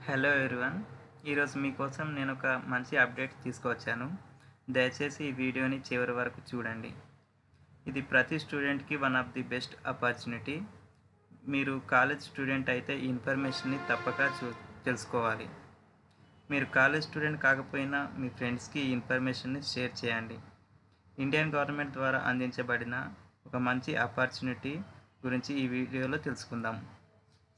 Hello everyone. ఈరోజు మీకోసం నేను ఒక మంచి అప్డేట్ తీసుకువచ్చాను. దయచేసి ఈ వీడియోని చివరి వరకు చూడండి. ఇది ప్రతి స్టూడెంట్‌కి one of the best opportunity. మీరు కాలేజ్ స్టూడెంట్ అయితే ఈ ఇన్ఫర్మేషన్‌ని తప్పక తెలుసుకోవాలి. మీరు కాలేజ్ స్టూడెంట్ కాకపోయినా మీ ఫ్రెండ్స్‌కి ఈ ఇన్ఫర్మేషన్‌ని షేర్ చేయండి. ఇండియన్ గవర్నమెంట్ ద్వారా అందించబడిన ఒక మంచి ఆపర్చునిటీ గురించి ఈ వీడియోలో తెలుసుకుందాం.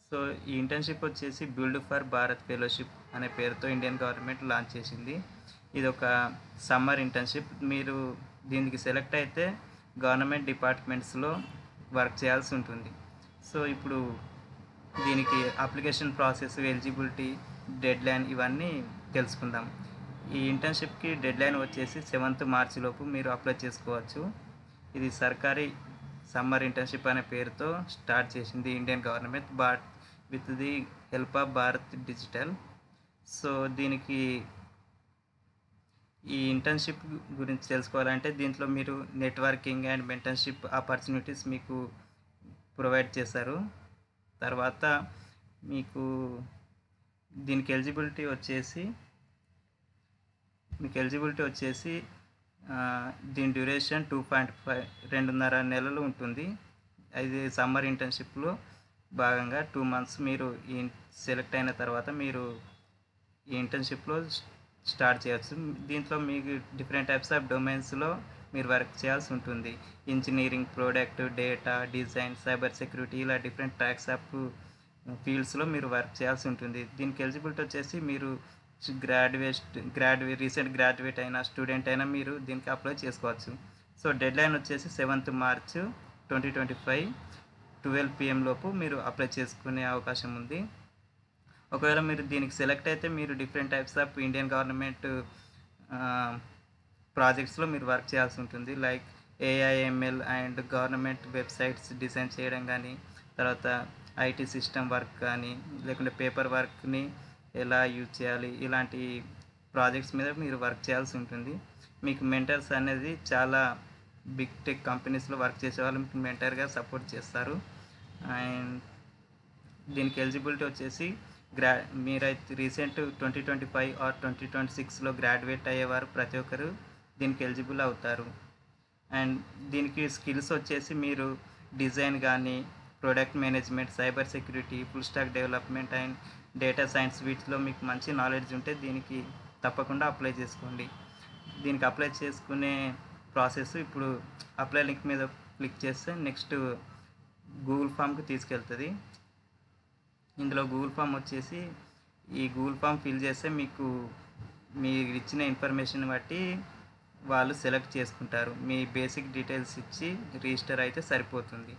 సో ఈ ఇంటర్న్షిప్ వచ్చేసి బిల్డ్ ఫర్ భారత్ ఫెలోషిప్ అనే పేరుతో ఇండియన్ గవర్నమెంట్ లాంచ్ చేసింది. ఇది ఒక సమ్మర్ ఇంటర్న్షిప్. మీరు దీనికి సెలెక్ట్ అయితే గవర్నమెంట్ డిపార్ట్మెంట్స్లో వర్క్ చేయాల్సి ఉంటుంది. సో ఇప్పుడు దీనికి అప్లికేషన్ ప్రాసెస్, ఎలిజిబిలిటీ, డెడ్లైన్ ఇవన్నీ తెలుసుకుందాం. ఈ ఇంటర్న్షిప్కి డెడ్లైన్ వచ్చేసి 7th మార్చి లోపు మీరు అప్లై చేసుకోవచ్చు. ఇది సర్కారీ సమ్మర్ ఇంటర్న్షిప్ అనే పేరుతో స్టార్ట్ చేసింది Indian government with the help of Bharat digital. So దీనికి ఈ ఇంటర్న్షిప్ గురించి తెలుసుకోవాలంటే దీంట్లో మీరు నెట్వర్కింగ్ అండ్ మెంటర్షిప్ ఆపర్చునిటీస్ మీకు ప్రొవైడ్ చేశారు. తర్వాత మీకు దీనికి ఎలిజిబిలిటీ వచ్చేసి దీని డ్యూరేషన్ 2.5 2.5 నెలలు ఉంటుంది. అది సమ్మర్ ఇంటర్న్షిప్లో భాగంగా 2 months మీరు ఈ సెలెక్ట్ అయిన తర్వాత మీరు ఈ ఇంటర్న్షిప్లో స్టార్ట్ చేయవచ్చు. దీంట్లో మీకు డిఫరెంట్ టైప్స్ ఆఫ్ డొమైన్స్లో మీరు వర్క్ చేయాల్సి ఉంటుంది. Engineering, product, data, design, cyber security ఇలా డిఫరెంట్ టైప్స్ ఆఫ్ ఫీల్డ్స్లో మీరు వర్క్ చేయాల్సి ఉంటుంది. దీనికి ఎలిజిబిలిటీ వచ్చేసి మీరు రీసెంట్ గ్రాడ్యుయేట్ అయినా స్టూడెంట్ అయినా మీరు దీనికి అప్లై చేసుకోవచ్చు. సో డెడ్లైన్ వచ్చేసి 7th March 2025 12 PM లోపు మీరు అప్లై చేసుకునే అవకాశం ఉంది. ఒకవేళ మీరు దీనికి సెలెక్ట్ అయితే మీరు different types of Indian government ప్రాజెక్ట్స్లో మీరు వర్క్ చేయాల్సి ఉంటుంది. Like AIML and government websites design చేయడం కానీ, తర్వాత IT సిస్టమ్ వర్క్ కానీ, లేకుంటే పేపర్ వర్క్ని ఎలా యూజ్ చేయాలి, ఇలాంటి ప్రాజెక్ట్స్ మీద మీరు వర్క్ చేయాల్సి ఉంటుంది. మీకు మెంటర్స్ అనేది చాలా బిగ్ టెక్ కంపెనీస్లో వర్క్ చేసే వాళ్ళు మీకు మెంటర్గా సపోర్ట్ చేస్తారు. అండ్ దీనికి ఎలిజిబిలిటీ వచ్చేసి మీరైతే రీసెంట్ 2025 ఆర్ 2026లో గ్రాడ్యుయేట్ అయ్యేవారు ప్రతి ఒక్కరు దీనికి ఎలిజిబుల్ అవుతారు. అండ్ దీనికి స్కిల్స్ వచ్చేసి మీరు డిజైన్ కానీ, product management, cyber security, full stack development and data science వీటిలో మీకు మంచి నాలెడ్జ్ ఉంటే దీనికి తప్పకుండా అప్లై చేసుకోండి. దీనికి అప్లై చేసుకునే ప్రాసెస్ ఇప్పుడు అప్లై లింక్ మీద క్లిక్ చేస్తే నెక్స్ట్ గూగుల్ ఫామ్కి తీసుకెళ్తుంది. ఇందులో గూగుల్ ఫామ్ వచ్చేసి ఈ గూగుల్ ఫామ్ ఫిల్ చేస్తే మీకు మీరు ఇచ్చిన ఇన్ఫర్మేషన్ బట్టి వాళ్ళు సెలెక్ట్ చేసుకుంటారు. మీ బేసిక్ డీటెయిల్స్ ఇచ్చి రిజిస్టర్ అయితే సరిపోతుంది.